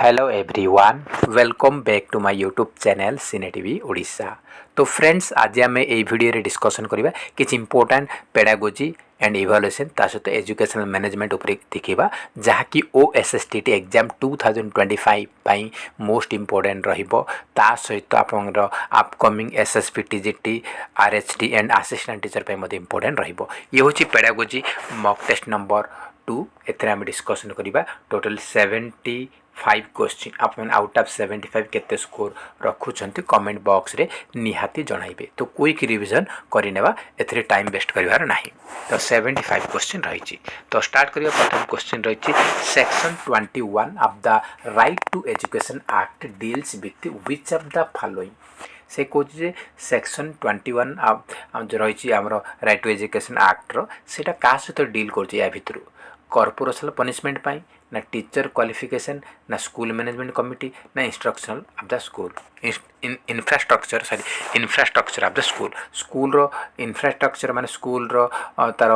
Hello everyone welcome back to my YouTube channel Cine TV Odisha. तो friends आज आम ये वीडियो डिस्कसन करवा किसी इंपोर्टेंट पेडागोजी एंड इवालुएसन ता सहित एजुकेशनल मैनेजमेंट उपर देखा जहाँकि OSSTET एग्जाम 2025 पाई मोस्ट इंपोर्टेंट रहिबो। ता सहित आपनर upcoming SSP TGT RHT and assistant teacher पे मधे इंपोर्टेंट रहिबो। ये होची पेडागोजी मॉक टेस्ट नंबर 2 एथरे आम डिस्कसन करवा टोटल 75 क्वेश्चन आप आउट ऑफ 75 केते स्कोर रखुचंती कमेंट बॉक्स रे निहाती जणाइबे। तो क्विक रिवीजन करिनेबा एथरे टाइम वेस्ट करिवार नाही। तो 75 क्वेश्चन रही। तो स्टार्ट करिया प्रथम क्वेश्चन रही section 21 of the right to education act deals with which of the following. से कौच सेक्शन 21 जो रही राइट टू एजुकेशन एक्ट रोटा क्या सहित डील कर भितर कॉर्पोरेशनल पनिशमेंट पाई ना टीचर क्वालिफिकेशन ना स्कूल मैनेजमेंट कमिटी ना instructional of the school infrastructure of the school रो इंफ्रास्ट्रक्चर माने स्कूल रो तार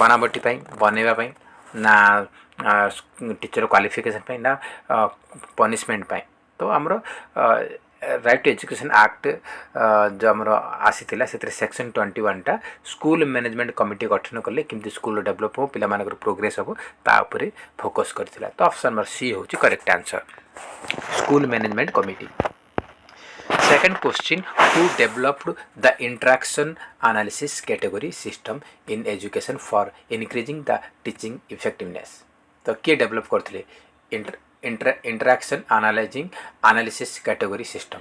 बनावटी बनवाई ना टीचर क्वालिफिकेशन पाई ना पनिशमेंट पाई। तो आमर राइट टू एजुकेशन एक्ट जो आमर आसी से सेक्शन 21 टा स्कूल मैनेजमेंट कमिटी गठन कले किमती स्कूल डेवलप हो पिला मानकर प्रोग्रेस हो ताऊपर फोकस करथिला। तो ऑप्शन नंबर सी होची correct answer school management committee. Second question who developed the interaction analysis category system in education for increasing the teaching effectiveness. तो किए डेवलप करथिले इंटरेक्शन एनालिसिस कैटेगरी सिस्टम।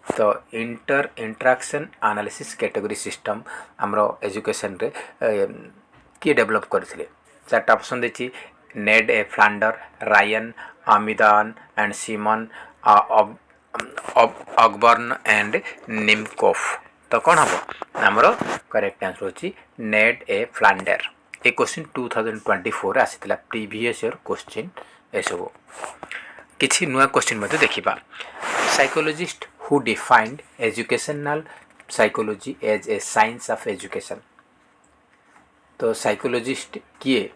तो interaction analysis category system आमरो education रे किए develop करथिले। चारटा option देछि Ned A Flanders Ryan Amidon and Simon अकबर्न एंड निमकोफ। तो कौन हम आमर करेक्ट आंसर होछि नेड ए फ्लांडर। ए क्वेश्चन 2024 आसीथिला प्रीवियस ईयर क्वेश्चन। एसबू किसी नुआ क्वेश्चन मत देखा psychologist who defined educational psychology as a science of education. तो साइकोलॉजिस्ट किए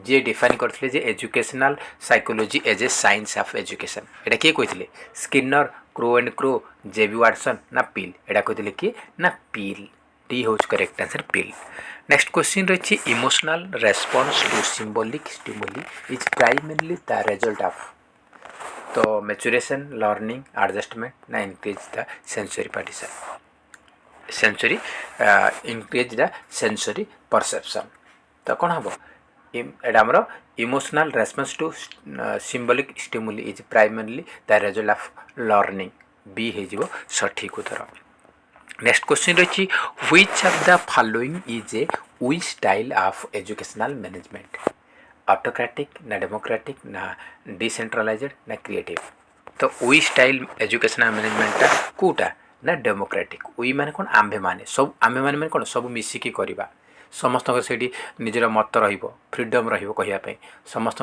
जे डिफाइन करथिले जे educational psychology as a science of education एटा किए कहिथिले Skinner Crow and Crow JB Watson ना पिल एटा कहिथिले कि ना पिल। टी होच करेक्ट आंसर पिल। नेक्स्ट क्वेश्चन रही emotional response to symbolic stimuli is primarily the result of. तो मैच्योरेशन लर्निंग एडजस्टमेंट ना increase the sensory partition sensory increase the sensory perception. तो कौन हम एटा हमर emotional response to symbolic stimuli is primarily the result of learning B हो सठिक उत्तर। नेक्स्ट क्वेश्चन रही which of the following is a V style of educational management. Autocratic ना डेमोक्रेटिक ना डिसेंट्रलाइज्ड ना क्रिएटिव। तो वी स्टाइल एजुकेशनल मैनेजमेंटा कोटा ना डेमोक्रेटिक। वी माने कौन आम्भे माने सब आम्भे माने कौन सब मिसिकी करवा समस्त से निजर मत फ्रीडम रही समस्त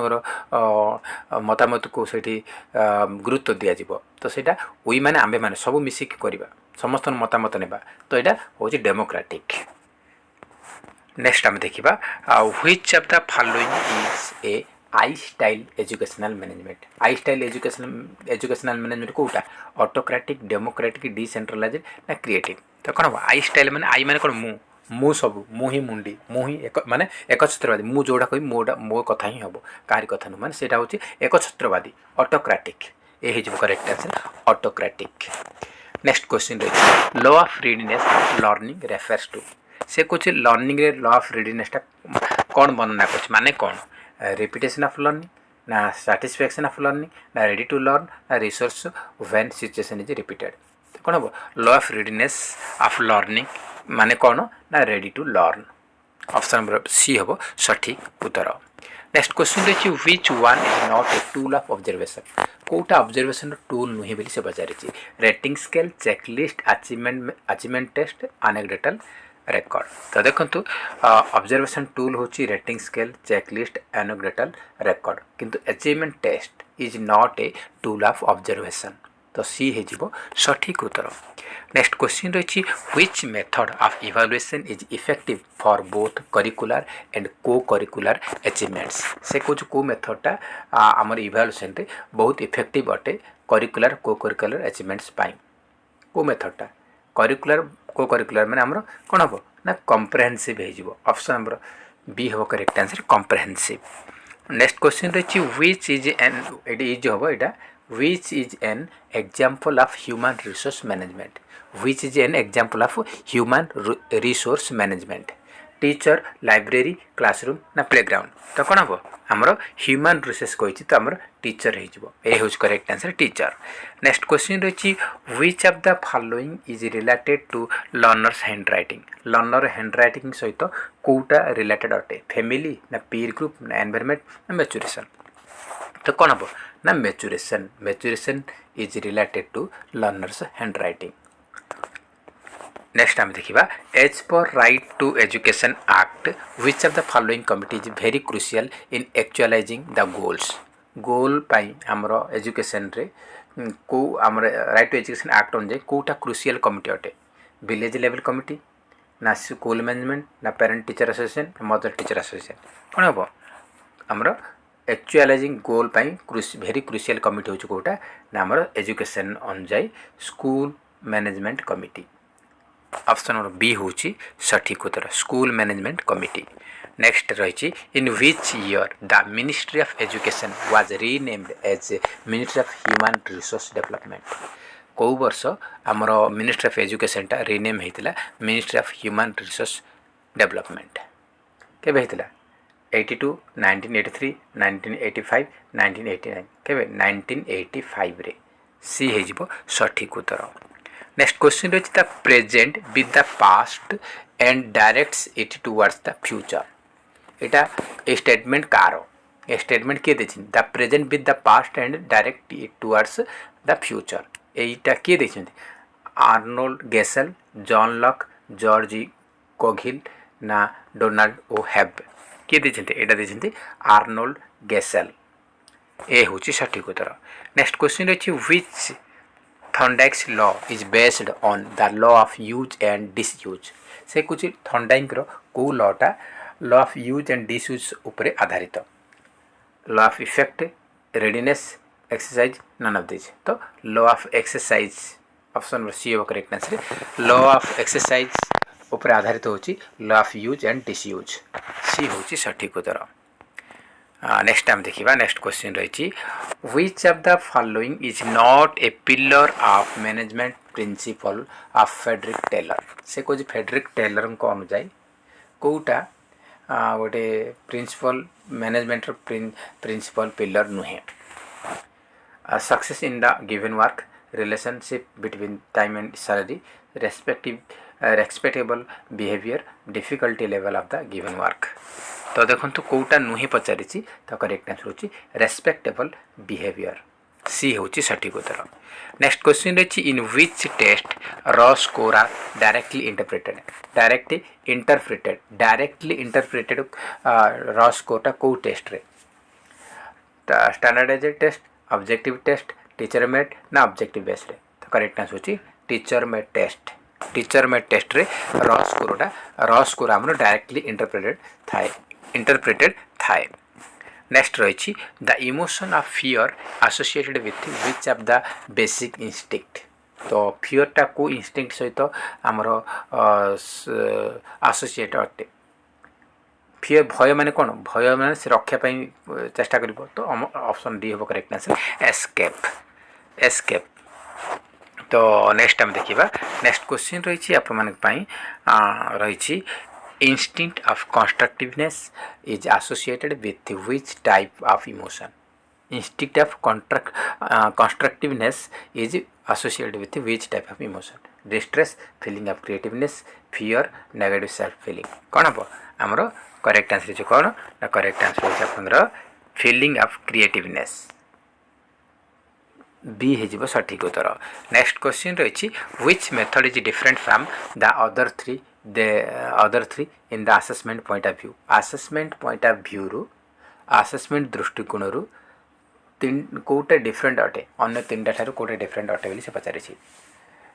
मतामत को से गुरुत्व दिज्व। तो सहीटा वी माने आम्भे माने सब मिसिकी करवा समस्त मतामत नेबा। तो यहाँ हूँ डेमोक्रेटिक। नेक्स्ट आम देखा which of the following is a I style educational management. I style educational management कोटा ऑटोक्रेटिक डेमोक्रेटिक डिसेंट्रलाइज्ड ना क्रिएटिव। तो कौन हम आई स्टाइल माने आई माने कौन मु सब मु ही मुंडी मु ही एक माने एकछत्रवादी मु जोड़ा कही मो कथा ही हम कहारी कथा नु माने सेटा होची एकछत्रवादी ऑटोक्रेटिक। ए हिजो correct answer autocratic. Next question रही law of readiness of learning refers to. से कुछ लर्निंग रे लॉ ऑफ रीडीनेसटा कौन वर्णना कर माने कौन रिपीटेशन ऑफ लर्निंग ना सैटिस्फैक्शन ऑफ लर्निंग ना रेडी टू लर्न ना resource when situation is repeated. तो कौन हम law of readiness of learning माने कौन ना ready to learn. Option number C हम सठिक उत्तर। नेक्स्ट क्वेश्चन रही which one is not a tool of observation. कोटा ऑब्जर्वेशन टूल नुहे बोली से पचारि rating scale checklist achievement test anecdotal record. तो देखो ऑब्जर्वेशन टूल होची rating scale checklist anecdotal record किंतु achievement test is not a tool of observation. तो सी हो सठिक उत्तर। नेक्स्ट क्वेश्चन रही which method of evaluation is effective for both curricular and co curricular achievements. से कुछ को मेथडटा आमर इवैल्यूएशन रे बहुत इफेक्टिव अटे करिकुलर को करिकुलर अचीवमेंट्स पाई। को मेथडटा करिकुलर को करिकुलर माने हमर कोन हबो ना कॉम्प्रिहेंसिव हे जिवो। ऑप्शन नंबर बी हो correct answer comprehensive. Next question रही व्हिच इज एन इज हबो एटा which is an example of human resource management. Which is an example of human resource management. Teacher library classroom ना playground तो कौन हम आमर human resource कही तो आम टीचर हो correct answer teacher. Next question रही which of the following is related to learners hand writing. Learner hand writing सहित कौटा रिलेटेड अटे फैमिली ना पीर ग्रुप ना एनवायरनमेंट ना मैच्योरेशन तो कौन हम ना maturation. Maturation is related to learners hand writing. Next आम देखा as per right to education act which of the following committee is very crucial in actualising the goals. Goal पाई आमर एजुकेशन रे को आमर राइट टू एजुकेशन एक्ट अनुसार कौटा crucial committee अटे विलेज लेवल कमिटी ना स्कूल मैनेजमेंट ना parent teacher association mother teacher association कौन हम आमर एक्चुअलाइजिंग गोल पाई वेरी क्रुशियल कमिटी हो कौटा ना आमर एजुकेशन अनुसार school management committee. Option number B हूँ सठिक उत्तर स्कूल मैनेजमेंट कमिटी। नेक्स्ट रही in which year the ministry of education was renamed as ministry of human resource development. कौ वर्ष आमर मिनिस्ट्री ऑफ एजुकेशन टा रीनेम होता ministry of human resource development केबे होता 82 1983 1985 1989 केबे 1985 रे सी हो सठिक उत्तर। नेक्स्ट क्वेश्चन रही the present with the past and directs it towards the future. एटा ए स्टेटमेंट कार ए स्टेटमेंट किए देखिए the present with the past and direct it towards the future एटा किए देखिए Arnold Gesell John Locke George Coghill ना डोनाल्ड ओ हैब किए देखिए एटा देखिए आर्नोल्ड गेसल ए हूँ सठिक उत्तर। नेक्स्ट क्वेश्चन रही which Thorndike's law is based on the law of use and disuse. से कुछ थॉर्नडाइक को लॉटा law of use and disuse उपरे आधारित law of effect readiness exercise none of this तो law of exercise option number C हो correct answer law of exercise उपरे आधारित होची law of use and disuse C होची सठिक उत्तर। नेक्स्ट टाइम देखा नेक्स्ट क्वेश्चन रही which of the following is not a pillar of management principle of Frederick Taylor. से कौन फेडरिक टेलर को अनुजाई कौटा गोटे प्रिंसिपल मैनेजमेंट प्रिंसिपल पिलर नुहे। Success in the given work relationship between time and salary respectable behaviour difficulty level of the given work तो देखो तो कौटा नुहे पचारि तो करेक्ट आंसर होची रेस्पेक्टेबल बिहेवियर सी होची सठिक उत्तर। नेक्स्ट क्वेश्चन रही in which test raw score are directly interpreted raw स्कोरटा कौ टेस्ट रे standardised test objective test teacher made ना ऑब्जेक्टिव बेस्ड रे तो करेक्ट आंसर होची teacher made test. Teacher made test रे रॉ स्कोर आमर डायरेक्टली इंटरप्रेटेड थाए। नेक्स्ट रही the emotion of fear associated with which of the basic instinct तो फियरटा को इंस्टिंक्ट सहित आमर एसोसिएट अटे। फियर भय माने कौन भय माने से रक्षा चेष्टा कर तो ऑप्शन डी हम करेक्ट आंसर एस्केप। तो नेक्स्ट टाइम देखा नेक्स्ट क्वेश्चन रही रही instinct of constructiveness is associated with which type of emotion। instinct of constructiveness is associated with which type of emotion? distress, feeling of creativeness, fear, negative self feeling कौन हम आमर correct answer हो कौन ना correct answer हो आपनर feeling of creativeness B हो सठिक उत्तर। नेक्स्ट क्वेश्चन रही which method is different from the other three in the assessment point of view. Assessment point of view रु असेसमेंट दृष्टिकोण रु कौटे डिफरेंट अटे अन्य तीन ठार कौटे डिफरेंट अटे बोली से पचारि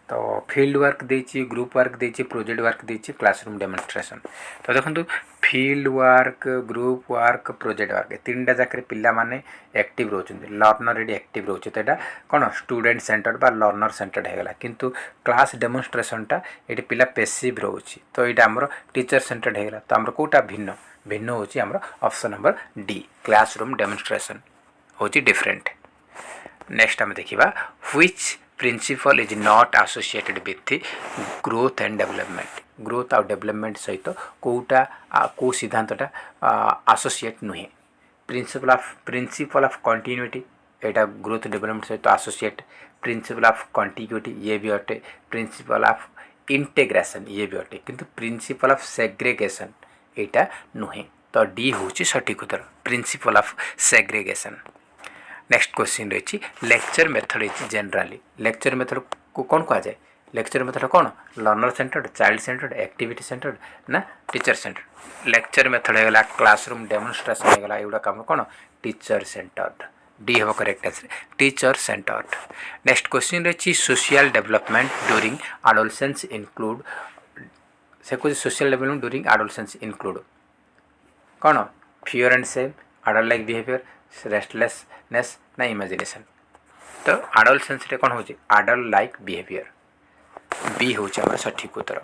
तो फील्ड वर्क देछि ग्रुप वर्क देछि प्रोजेक्ट वर्क देछि क्लासरूम डेमोन्स्ट्रेशन तो देखो field work group work project work तीन टा जाक पिला माने एक्टिव रोचंती लर्नर ये एक्टिव रोचे तो यहाँ कौन स्टूडेंट सेंटर्ड बा लर्नर सेंटर्ड होगा किंतु क्लास डेमोन्स्ट्रेशनटा ये पिला पेसिव रोचे तो यहाँ आमर टीचर सेंटर्ड होगा तो आमर कौटा भिन्न भिन्न होची आमर option number D classroom demonstration होची डिफरेंट। नेक्स्ट आम देखा which principle is not associated with growth and development growth आउ डेवलपमेंट सहित कौटा कौ सिद्धांतटा एसोसिएट नुहे प्रिंसिपल ऑफ कंटिन्यूटी एटा ग्रोथ डेवलपमेंट सहित एसोसिएट प्रिंसिपल ऑफ कंटिग्यूटी ये भी अटे प्रिंसिपल ऑफ इंटेग्रेशन ये भी अटे किंतु प्रिंसिपल ऑफ सेग्रेगेशन एटा नुहे तो डी होची सठिक उत्तर principle of segregation. Next question रही lecture method is generally lecture method को कौन कहा जाए लेक्चर मेथड कौन learner centred child centred activity centred ना टीचर सेंटर्ड लेक्चर मेथड होगा क्लासरूम डेमोन्स्ट्रेशन होगा एगुड़ा काम कौन टीचर सेंटर्ड डी हम correct answer teacher centred. Next question रही social development during adolescence include से कुछ social development during adolescence include कौन fear and same adult like behaviour restlessness ना इमेजिनेशन तो एडोलसेंस रे कौन होची अडल्ट लाइक बिहेवियर बी होची हमर सठिक उत्तर।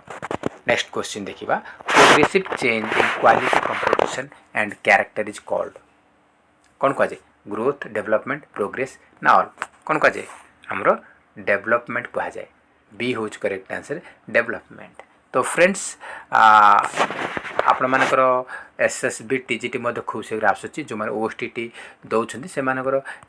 नेक्स्ट क्वेश्चन देखिबा progressive change in quality composition and character is called कौन कह जाए ग्रोथ डेवलपमेंट प्रोग्रेस ना ऑल कौन कह जाए हमरो डेवलपमेंट कह जाए बी होची करेक्ट आंसर डेवलपमेंट। तो फ्रेंड्स आपण मानकर एसएसबी टीजीटी खूब शीघ्र आसूँ जो मैंने ओएसटीटी दौरान से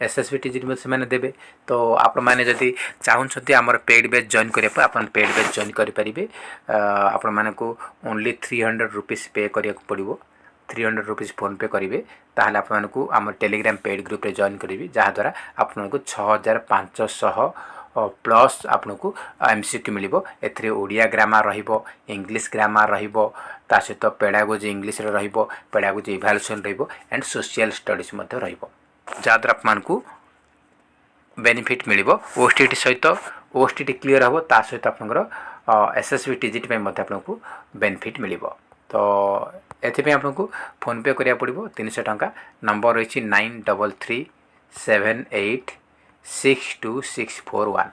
एसएसबी टीजीटी से देवे तो आपण मैंने जदि चाहते आमर पेड बैच जॉइन करने आप पेड बैच जॉइन करेंगे आपण मानक ओनली 300 रुपीज पे करा पड़ो 300 रुपीज फोन पे करेंगे ताहले आपको आम टेलीग्राम पेड ग्रुप रे जॉइन करेंगे जहाँद्वारा आपको 6500 प्लस आपन को एमसीक्यू मिलिबो एथरे ओडिया ग्रामर रहिबो इंग्लिश ग्रामर रहिबो ता सहित पेडागोजी इंग्लिश रे रहिबो पेडागोजी इवैल्यूएशन रहिबो एंड सोशल स्टडीज मध्ये रहिबो जहाँद्वारा आपन को बेनिफिट मिलिबो ओएसटीटी सहित ओएसटीटी क्लियर हबो ता सहित आपनकर एसएसबी टीजीटी पे मध्ये आपन को बेनिफिट मिलिबो तो एथिपे आपन को फोन पे करिया पड़िबो 300 टंका नंबर रही 9337862641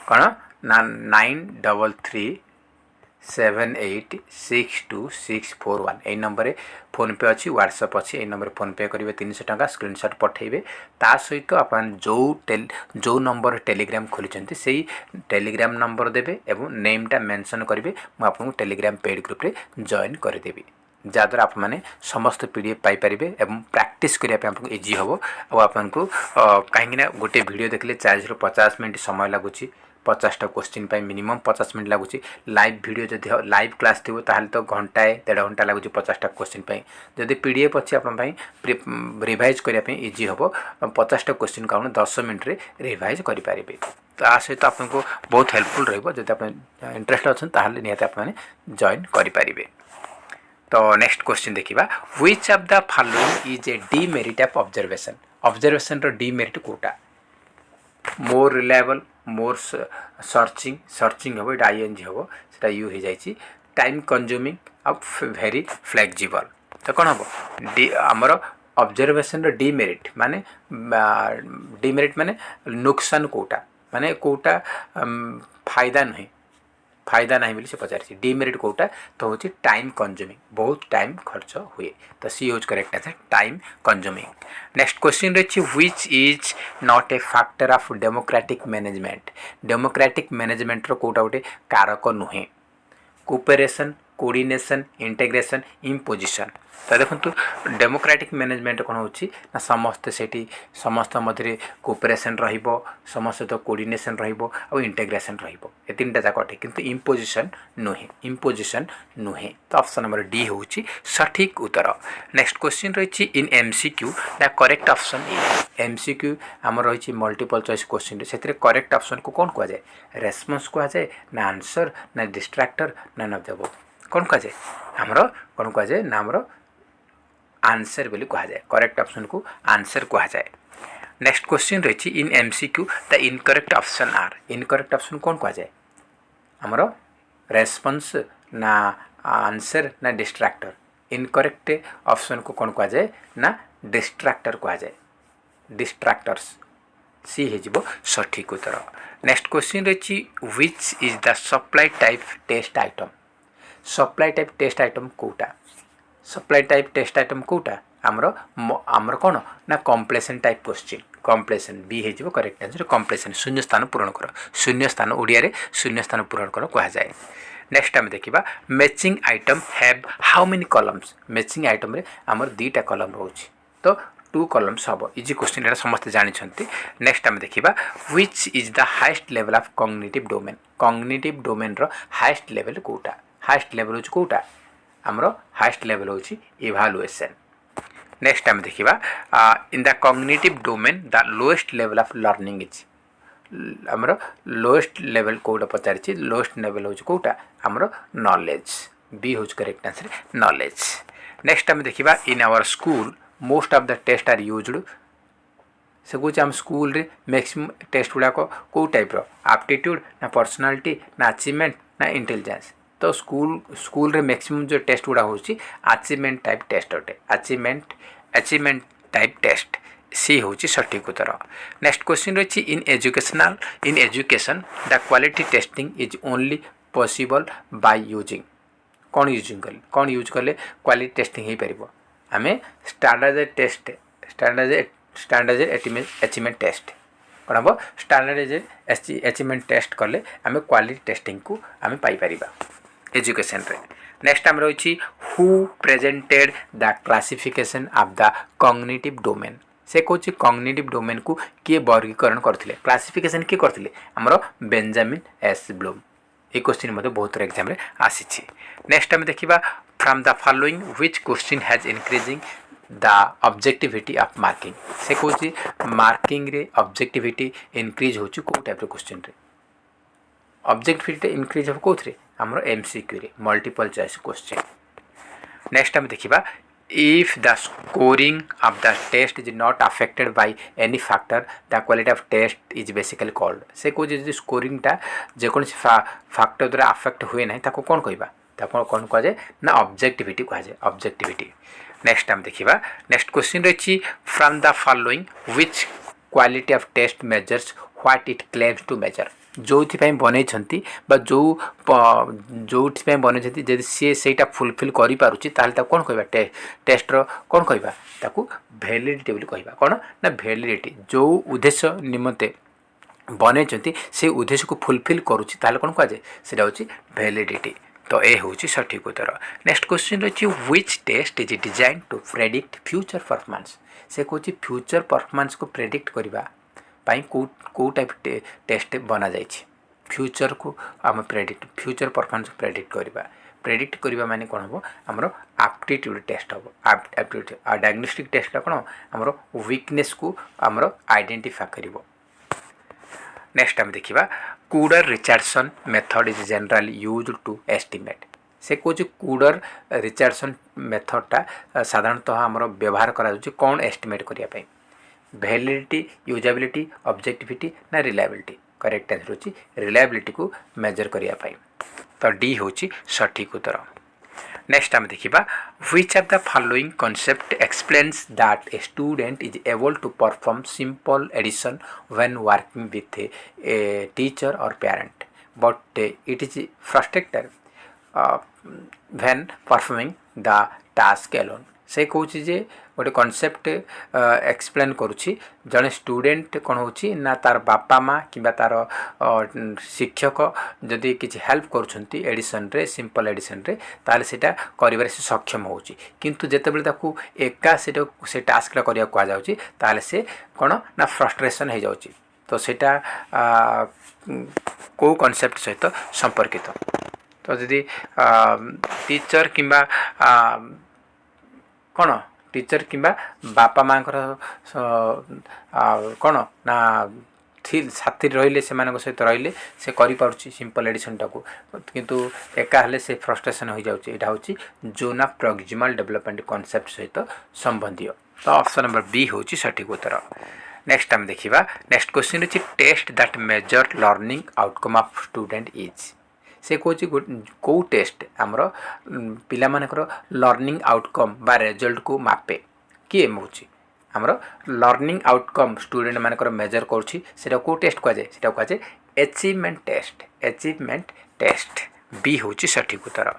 कौन ना 9337862641 यही नंबर फोन पे अच्छी व्हाट्सएप अच्छी यही नंबर फोन पे करेंगे 300 टंका स्क्रीनशॉट पठेबे ता सहित अपन जो नंबर टेलीग्राम खोली से टेलीग्राम नंबर देवे एवं नेमटा मेंशन करेंगे मुझे आपको टेलीग्राम पेड ग्रुप रे जॉइन करदेवी जहाँद्वारा आप मैंने समस्त पीडीएफ पाइपर एवं प्रैक्टिस करने आपको इजी हम आपको कहीं गोटे वीडियो देखले 40 ରୁ 50 मिनट समय लगुच 50टा क्वेश्चन मिनिमम 50 मिनट लगुच लाइव वीडियो जदि लाइव क्लास थी ताहले तो घंटाए 1.5 घंटा लगुच 50टा क्वेश्चन जदि पीडीएफ अच्छी आप रिवाइज करने इजी हम 50टा क्वेश्चन को 10 मिनट रे रिवाइज करेंगे तो सहित आपको बहुत हेल्पफुल रही आप इंटरेस्ट अच्छा निहत आप जॉइन करेंगे। तो नेक्स्ट क्वेश्चन देखिबा which of the following is a demerit of observation observation रो डीमेरिट कोटा मोर रिलायबल मोर सर्चिंग हम ये आईएनजी हम से यू हो जाए time consuming of very flexible तो कौन हम डी आमर ऑब्जर्वेशन रो डीमेरिट माने नुकसान कोटा माने कोटा फायदा नहीं फायदा नहीं बोली से पचार डीमेरिट कोटा तो हूँ टाइम कंज्यूमिंग बहुत टाइम खर्च हुए तो सी यूज correct answer time consuming. Next question रही which is not a factor of democratic management रो कोटा गोटे कारक नुहे कोऑपरेशन कोऑर्डिनेशन इंटीग्रेशन इम्पोजिशन तो देखो डेमोक्रेटिक मैनेजमेंट कौन होना समस्ते से समस्त मध्य कोऑपरेशन रहिबो समस्त तो कोऑर्डिनेशन रहिबो और इंटीग्रेशन रहिबो ए तीन टा जाक अटे किंतु इम्पोजिशन नुहे तो ऑप्शन नंबर डी होची सठिक उत्तर। नेक्स्ट क्वेश्चन रही in MCQ the correct option is MCQ आमर रही मल्टीपल चॉइस क्वेश्चन से करेक्ट ऑप्शन को कौन कह जाए रेस्पॉन्स कह जाए ना आंसर ना डिस्ट्रैक्टर ना नब्जब कौन कह जाए आमर कौन कह जाए ना आमर आंसर बोली कह जाए करेक्ट ऑप्शन को आंसर कह जाए। नेक्स्ट क्वेश्चन रही in MCQ the incorrect option are incorrect option कौन कह जाए आमर रेस्पॉन्स ना आंसर ना डिस्ट्रैक्टर इनकरेक्ट ऑप्शन को कौन कह जाए ना डिस्ट्रैक्टर कह जाए डिस्ट्रैक्टर्स सी हो सठिक उत्तर नेक्स्ट क्वेश्चन रही which is the supply type test item supply type test item कोटा सप्लाई टाइप टेस्ट आइटम कोटा आमर आमर कौन ना completion type question completion B हो करेक्ट आंसर कम्प्लेसन शून्य स्थान पूरण कर शून्य स्थान ओडिया शून्य स्थान पूरण कर कह जाए नेक्स्ट आम देखा matching item have how many columns matching item रे आमर दुईटा कलम रोचे तो 2 कलम्स हम इजी क्वेश्चन यहाँ समस्त जानते नेक्स्ट आम देखा which is the highest level of cognitive domain रो हाइस्ट लेवल कोटा हाइस्ट लेवल हो कोटा आमर हाइस्ट लेवल हो इभालुएसन नेक्स्ट आम देखा in the cognitive domain the lowest level of learning is आमर लोएस्ट लेवल कोटा पचारि लोएस्ट लेवल हो कोटा आमर नॉलेज बी हूँ करेक्ट आंसर नॉलेज नेक्स्ट आम देखा in our school most of the test are used से कौन आम स्कूल रे मैक्सिमम टेस्ट गुड़ाक कौ टाइप एप्टीट्यूड ना पर्सनालिटी ना अचीवमेंट ना इंटेलिजेंस तो स्कूल रे मैक्सिमम जो टेस्ट गुड़ा हो अचीवमेंट टाइप टेस्ट अटे अचीवमेंट टाइप टेस्ट सी हूँ सठिक उत्तर नेक्स्ट क्वेश्चन रही in education the quality testing is only possible by using कौन यूज कले क्वालिटी टेस्टिंग हो पार आम standard test standard achievement test कौन हम स्टैंडर्ड अचीवमेंट टेस्ट कले आम क्वालिटी टेस्टिंग को आम पाइपर एजुकेशन रे नेक्स्ट आम रही who presented the classification of the cognitive domain से कौन कॉग्निटिव डोमेन को किए वर्गीकरण करते क्लासिफिकेशन किए करते आमर बेंजामिन एस ब्लूम ये क्वेश्चन मत बहुत एग्जाम रे आसी नेक्स्ट आम देखा from the following which question has increasing the objectivity of marking से कौन मार्किंग रे ऑब्जेक्टिविटी इंक्रीज हो कौ टाइप क्वेश्चन रे ऑब्जेक्टिविटी इंक्रीज हो कौन आमर एमसीक्यू रे मल्टीपल चॉइस क्वेश्चन नेक्स्ट आम देखा if the scoring of the test is not affected by any factor the quality of test is basically called से कौन जो स्कोरिंग टा जेकोसी फैक्टर द्वारा अफेक्ट हुए ना ताको कौन कहवा कौन कह जाए ना ऑब्जेक्टिविटी कह जाए ऑब्जेक्टिविटी नेक्स्ट आम देखा नेक्स्ट क्वेश्चन रही from the following which quality of test measures what it claims to measure जो बनई जो बनई जदि सी सेटा फुलफिल कर पारुछि ताले कौन कहवा टेस्टर कौन कहवा वैलिडिटी बोली कहवा कौन ना वैलिडिटी जो उद्देश्य निमंते बनई से उद्देश्य को फुलफिल करुछि ताले कौन कह जाए सेटा होछि वैलिडिटी तो ये हूँ सठिक उत्तर नेक्स्ट क्वेश्चन रही which test is designed to predict future performance से कौन फ्यूचर परफॉर्मेंस को प्रेडिक्ट करने कौ टाइप टेस्ट बना जाए फ्यूचर को आम फ्यूचर परफॉर्मेंस प्रेडिक्ट करवा माने कौन हम आमर एप्टीट्यूड टेस्ट हम एप्टीट्यूड आ डायग्नोस्टिक टेस्ट कौन आमर वीकनेस को आमर आइडेंटिफाई कर नेक्स्ट आम देखा Kuder Richardson method is generally used to estimate से कौन कूडर रिचार्डसन मेथडटा साधारणतः आमर व्यवहार करा कौन एस्टिमेट करने वैलिडिटी यूजेबिलिटी ऑब्जेक्टिविटी ना रिलायबिलिटी करेक्ट आंसर होची रिलायबिलिटी को मेजर करने तो डी हूँ सठिक उत्तर नेक्स्ट आम देखा which of the following concept explains that a student is able to perform simple addition when working with a teacher or parent but it is frustrated when performing the task alone से कौन जे गोटे concept explain करुच्ची जड़े student कौन हो ना तार बापा माँ कि तार शिक्षक जदि किसी हेल्प करुँच एडिशन रे सिंपल एडिशन रे ताले सेटा करिबार से सक्षम होउची किंतु जेतेबेले ताकू एका से टास्कटा करिया कहा जाउची ताले से कौन ना फ्रस्ट्रेशन हो जाउची तो सेटा को कॉन्सेप्ट सहित संपर्कित तो जदि टीचर किंबा कौन टीचर किंबा बापा माँ कौन ना साथी रहिले से सहित रहिले से करिपारुछि सिंपल एडिशन टाको किंतु एका हेले से फ्रस्ट्रेशन हो जाउछि एटा होछि zone of proximal development concept सहित संबंधित तो ऑप्शन नंबर बी होछि सठिक उत्तर नेक्स्ट आम देखा नेक्स्ट क्वेश्चन अच्छी test that measure learning outcome of student is से कौन कौ टेस्ट आमर पिला मानकर लर्निंग आउटकम बा रिजल्ट को मापे किए होची आमर लर्निंग आउटकम स्टूडेंट मानकर मेजर करा कौ टेस्ट कहुए कहुए अचीवमेंट टेस्ट बी हूँ सठिक उत्तर।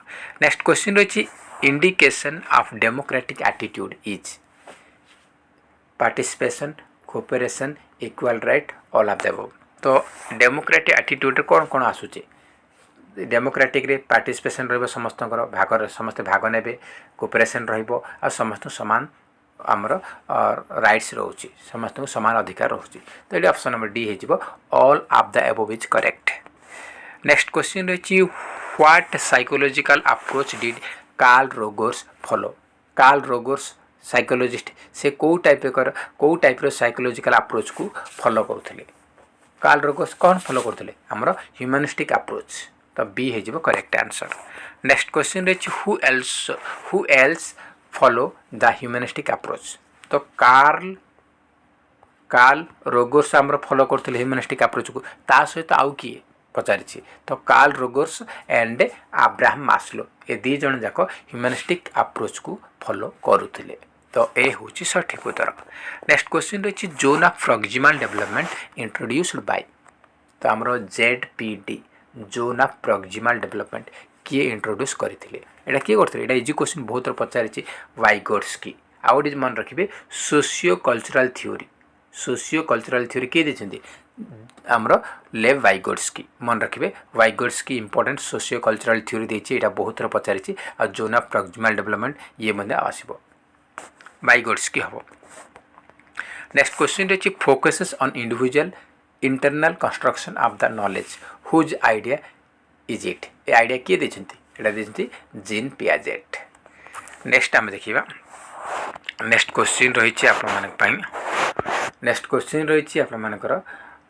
नेक्स्ट क्वेश्चन रही indication of democratic attitude is participation cooperation equal right all of the above. तो डेमोक्रेटिक एटीट्यूड कौन कौन आसूचे डेमोक्रेटिक रे पार्टिसिपेशन रहिबो समस्तଙ୍କର भाग समस्ते भाग नेबे कोऑपरेशन रहिबो आ समस्त समान आमर राइट्स रोची समस्त समान अधिकार रोची। तो ये ऑप्शन नंबर डी हो all of the above is correct. Next question रही what psychological approach did Carl Rogers follow. Carl Rogers psychologist से कौ टाइप साइकोलॉजिकल अप्रोच को फॉलो करुले। कार्ल रोगर्स कौन फॉलो करते आमर ह्यूमनिस्टिक अप्रोच। तो बी हो करेक्ट आंसर। नेक्स्ट क्वेश्चन रही who else follow the humanistic approach. तो कार्ल रोगर्स आमर फॉलो करते ह्यूमनिस्टिक अप्रोच को ता सहित आउ किए पचारि। तो Carl Rogers and Abraham Maslow ए दी जन जाक ह्यूमनिस्टिक अप्रोच को फॉलो करुले। तो ए हूँ सठिक उत्तर। नेक्स्ट क्वेश्चन रही zone of proximal development introduced by. तो आमर ZPD zone of proximal development किए इंट्रोड्यूस करते यहाँ किए करते इजी क्वेश्चन बहुत पचारि वाइगोट्स्की आउ गोटे मन रखिए सोशियो कल्चरल थ्योरी किए देते आमर लेव वाइगोट्स्की मन रखिए Vygotsky important socio cultural theory देती यहाँ बहुत पचारि आ जोन ऑफ प्रोक्सिमल डेवलपमेंट ये आसब वाइगोट्स्की हम। नेक्स्ट क्वेश्चन रही focuses on individual internal construction of the knowledge whose idea is it. ए आइडिया किए देते जीन पियाजेट। नेक्स्ट आम देखा नेक्स्ट क्वेश्चन रही नेक्स्ट क्वेश्चन रही आपर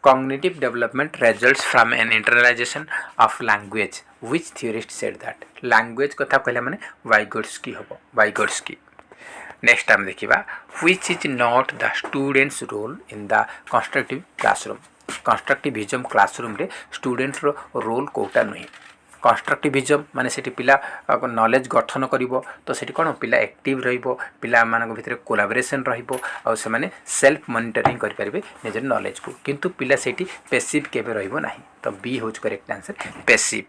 cognitive development results from an internalization of language which theorist said that. Language कथा कहले माने वाइगोट्स्की हम वाइगोट्स्की। नेक्स्ट आम देखा which is not the students role in the constructive classroom. Constructivism classroom रे स्टूडेंट्स रो रोल कोटा नुहे। कंस्ट्रक्टिविज्म माने सेठी पिला नॉलेज गठन करिवो तो सेठी कोन पिला एक्टिव रहिबो पिला मानक भितर कोलैबोरेशन रहिबो और से माने सेल्फ मॉनिटरिंग करि परिबे निजर नॉलेज को किंतु पिला सेठी पैसिव केबे रहिबो नाही। तो बी होज correct answer passive.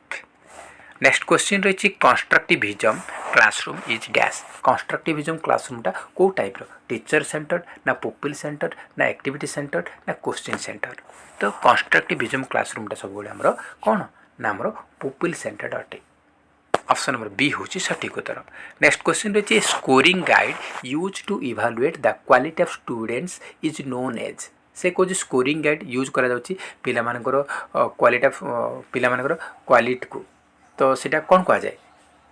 Next question रही constructivism classroom is dash. Constructivism क्लासरूमटा कौ टाइप टीचर सेंटर्ड ना पुपिल सेंटर्ड ना एक्टिविटी सेंटर्ड ना क्वेश्चन सेंटर। तो कंस्ट्रक्टिविज्म क्लासरूमटा सब आमर कौन ना आमर पुपिल सेंटर्ड अटे। ऑप्शन नंबर बी हूँ सठिक उत्तर। नेक्स्ट क्वेश्चन रही scoring guide use to evaluate the quality of students is known as. से कौन स्कोरिंग गाइड यूज करा पिला मानकर क्वालिटी ऑफ पिला मानकर क्वालिटी को। तो सीटा कौन कहुए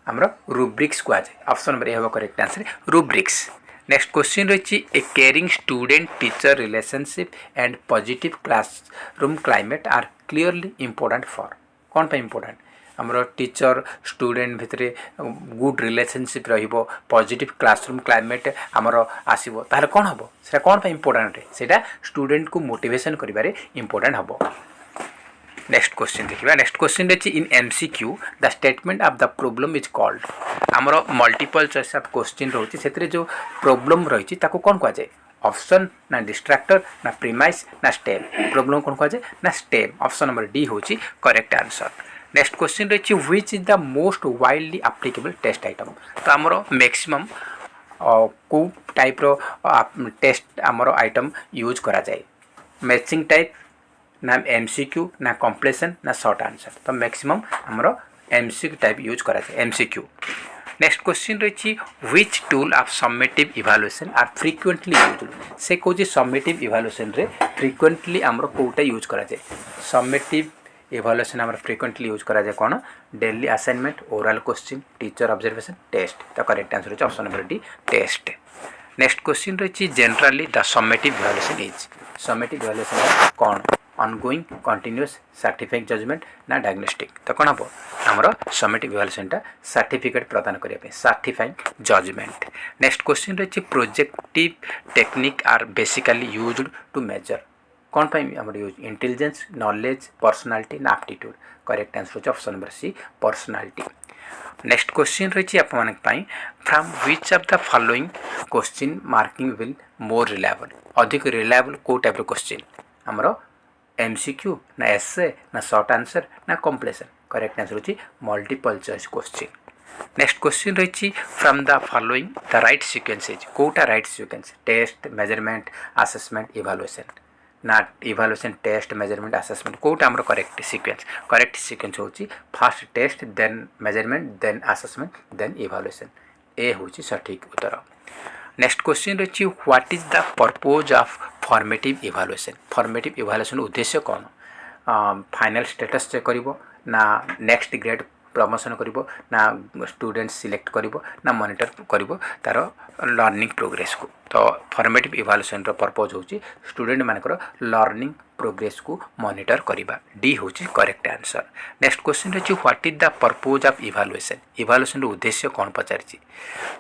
आमर रुब्रिक्स कहुए। ऑप्शन नंबर ए हम correct answer rubrics. Next question रही a caring student teacher relationship and positive classroom climate are clearly important for. कौन पे इंपोर्टेंट आमर टीचर स्टूडेंट भितर गुड रिलेशनशिप रहिबो पॉजिटिव क्लासरूम क्लाइमेट आमर आसीबो ताहले कौन हम से कौन पे इंपोर्टेंट सेटा स्टूडेंट को मोटिवेशन करिबारे इंपोर्टेंट हम। नेक्स्ट क्वेश्चन देखिए नेक्स्ट क्वेश्चन रही in MCQ the statement of the problem is called. आमर मल्टीपल चॉइस ऑफ क्वेश्चन रोचे से जो प्रॉब्लम रही कौन कहुए ऑप्शन ना डिस्ट्रैक्टर ना प्रीमाइस ना स्टेम। प्रॉब्लम कौन कहुए ना स्टेम। ऑप्शन नंबर डी हूँ करेक्ट आंसर। नेक्स्ट क्वेश्चन रही which is the most widely applicable test item. तो आमर मैक्सिमम कौ टाइप टेस्ट आमर आइटम यूज करा जाए मैचिंग टाइप ना MCQ ना कम्प्लेसन ना शॉर्ट आंसर। तो मैक्सिमम आमर MCQ टाइप यूज करा जाए MCQ। नेक्स्ट क्वेश्चन रही which tool of summative evaluation are frequently used. से कौन समेटिव इवैल्यूएशन रे फ्रिक्वेंटली आमर कोटा यूज करा जाए समेटिव इवैल्यूएशन आमर फ्रिक्वेंटली यूज करा जाए कौन daily assignment oral question teacher observation test. तो करेक्ट आंसर होची option number D test. Next question रही generally the summative evaluation is. Summative evaluation कौन ongoing continuous certifying judgment ना diagnostic तो कौन हम आमर समेटिव इवैल्यूएशन टा सर्टिफिकेट प्रदान करने सर्टिफाइंग जजमेंट नेक्स्ट क्वेश्चन रही projective technique are basically used to measure कौन पर यूज इंटेलिजेंस नॉलेज पर्सनालिटी ना एप्टीट्यूड करेक्ट आंसर होची option number C personality next question रही आप from which of the following question marking will more reliable अधिक reliable को type question आमर MCQ ना एसे ना शॉर्ट आंसर ना कम्प्लेसन करेक्ट आंसर होची multiple choice question next question रही from the following the right sequence कोटा right sequence test measurement assessment evaluation ना इवैल्यूएशन टेस्ट मेजरमेंट असेसमेंट कोटा आमर करेक्ट सीक्वेंस होची first test then measurement then assessment then evaluation ए होची सठिक उत्तर नेक्स्ट क्वेश्चन रही what is the purpose of formative evaluation उद्देश्य कौन फाइनल स्टेटस चेक करिवो ना नेक्स्ट ग्रेड प्रमोशन करिवो ना स्टूडेंट सिलेक्ट करिवो ना मॉनिटर करिवो तार लर्निंग प्रोग्रेस को तो फॉर्मेटिव इवैल्यूएशन रो पर्पज होची स्टूडेंट मानकर लर्निंग प्रोग्रेस को मॉनिटर करिबा डी होची करेक्ट आंसर नेक्स्ट क्वेश्चन रही what is the purpose of evaluation रो उद्देश्य कौन पचारछि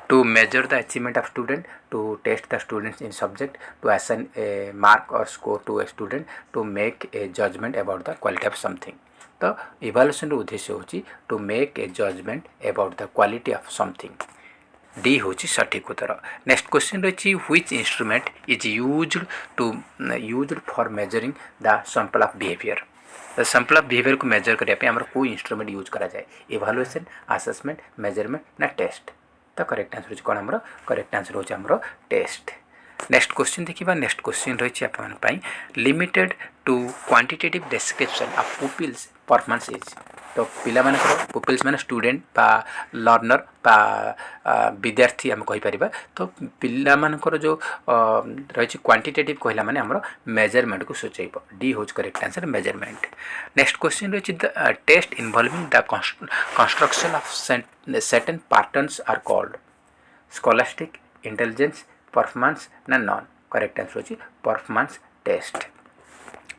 to measure the achievement of student to test the students in subject to assign a mark or score to a student to make a judgement about the quality of something तो evaluation रो उद्देश्य होची to make a judgement about the quality of something D होची सठिक उत्तर next question रही which instrument is used for measuring the sample of behaviour the sample of behaviour को measure करने आमर को इंस्ट्रूमेंट यूज करा जाए इवैल्यूएशन असेसमेंट मेजरमेंट ना टेस्ट तो करेक्ट आंसर कौन आमर करेक्ट आंसर होची आमर टेस्ट नेक्स्ट क्वेश्चन देखिबा नेक्स्ट क्वेश्चन रही आप limited to quantitative description of pupils performance is तो पिला मानकर पुपिल्स माने स्टूडेंट बा लर्नर बा विद्यार्थी आम कहीपर तो पिला मानकर जो रही क्वांटिटेटिव कहला माने हमरो मेजरमेंट को सूचैब डी होज correct answer measurement next question रही the test involving the construction of certain patterns are called scholastic intelligence performance ना नॉन करेक्ट आंसर होची परफॉर्मेंस टेस्ट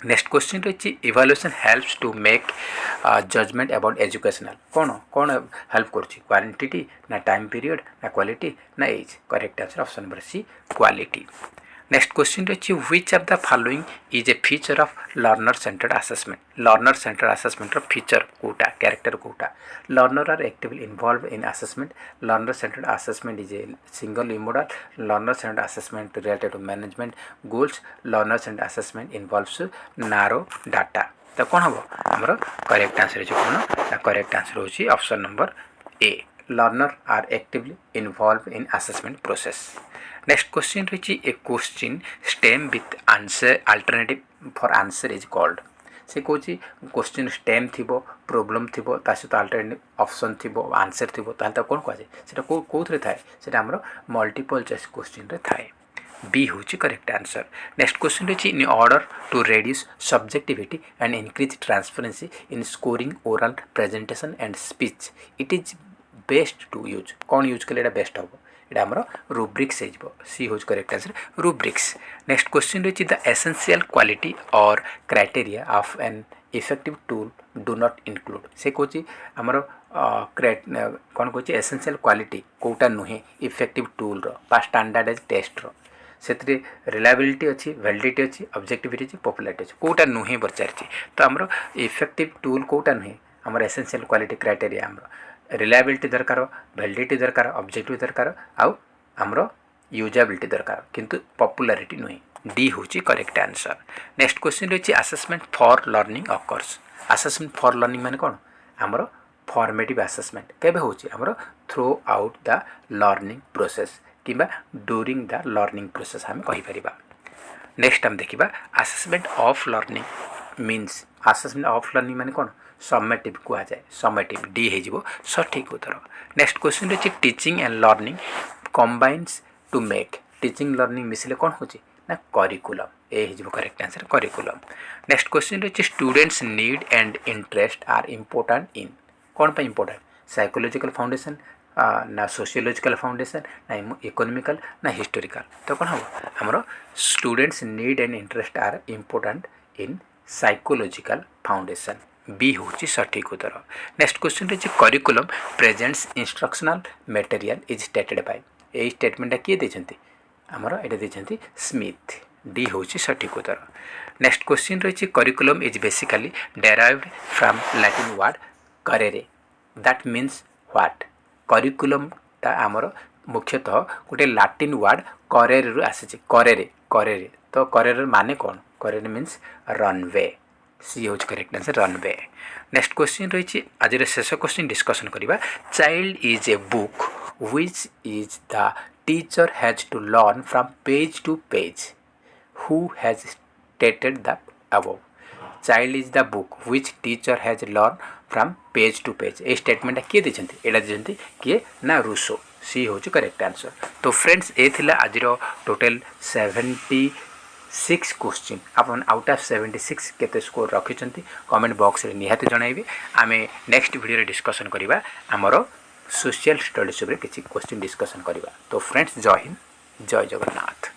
नेक्स्ट क्वेश्चन रही evaluation helps to make judgment about educational कौन कौन help करुच्ची quantity ना time period ना quality ना एज correct answer option number C quality next question रही which of the following is A feature of learner centred assessment feature कोटा character कोटा learner are actively involve in assessment learner centred assessment is a single इमोडल learner centred assessment related to management goals learner centred assessment involves narrow data तो कौन हम आमर correct answer कौन correct answer होची option number A learner are actively involve in assessment process next question रही a question stem with answer alternative for answer is called से कौन question stem थी प्रोब्लेम थी सहित अल्टरनेटिव ऑप्शन थी answer थी कौन कहुए से कौन थाए से मल्टीपल चॉइस क्वेश्चन थाए बी होची करेक्ट आंसर नेक्स्ट क्वेश्चन रही in order to reduce subjectivity and increase transparency in scoring oral presentation and speech it is best to use कौन यूज कले बेस्ट हम यहाँ आमर रुब्रिक्स सी होज correct answer rubrics next question रही the essential quality or criteria of an effective tool do not include से कौन आमर कौन कौन एसेंशियल क्वालिटी कौटा नुहे इफेक्टिव टूल रो स्टैंडर्डाइज टेस्ट रो से रिलायबिलिटी अच्छी वैलिडिटी अच्छी ऑब्जेक्टिविटी अच्छी पॉपुलारिटी अच्छी कौटा नुहे पचारि तो आमर इफेक्टिव टूल कौटा नुहे आमर एसेंशियल क्वालिटी क्राइटेरिया आमर रिलायबिलिटी दरकार वैलिडिटी दरकार ऑब्जेक्टिव दरकार आमर यूजेबिलिटी दरकार किंतु पॉपुलारिटी नुहे डी होची करेक्ट आंसर नेक्स्ट क्वेश्चन रही assessment for learning occurs assessment for learning माने कौन आमर फॉर्मेटिव असेसमेंट केबे होची आमर throughout the learning process किंबा ड्यूरिंग द लर्निंग प्रोसेस आम कहीपर नेक्स्ट आम देखा assessment of learning means assessment of learning माने कौन सम्मेटिव कहुए सम्मेटिव डी हो सठिक उत्तर नेक्स्ट क्वेश्चन रही teaching and learning combines to make teaching learning मिसले कौन हो ना करिकुलम ए हो correct answer curriculum next question रही students need and interest are important in कौन पर इम्पोर्टेंट साइकोलॉजिकल फाउंडेशन ना सोशियोलॉजिकल फाउंडेशन ना इकोनॉमिकल ना हिस्टोरिकल तो कौन हम आमर students need and interest are important in psychological foundation B होची सठिक उत्तर। नेक्स्ट क्वेश्चन रही curriculum presents instructional material is stated by a स्टेटमेंटा किए देछंती हमर एटा देछंती स्मिथ डी होची सठिक उत्तर। नेक्स्ट क्वेश्चन रही curriculum is basically derived from Latin word करेरे दैट मीन्स व्हाट करिकुलम ता हमर मुख्यतः गोटे लाटिन वर्ड करेरे रु आसी करेरे करेरे तो करेरे माने कौन करेरे मीन्स रनवे सी हूँ correct answer runway. Next question रही आज शेष क्वेश्चन डिस्कसन करवा child is a book which is the teacher has to learn from page to page who has stated the above child is the book which teacher has learn from page to page a statement किए देछंती एटा देछंती किए ना Rousseau C हूँ correct answer. तो friends ए थिला आज टोटल 76 क्वेश्चन आपन आउट ऑफ 76 केते स्कोर रखिछंती कमेंट बॉक्स रे निहाती जणाइबे आमे नेक्स्ट वीडियो रे डिस्कशन करिबा हमरो सोशल स्टडीज रे किछि क्वेश्चन डिस्कशन करिबा। तो फ्रेंड्स जय हिंद जय जगन्नाथ।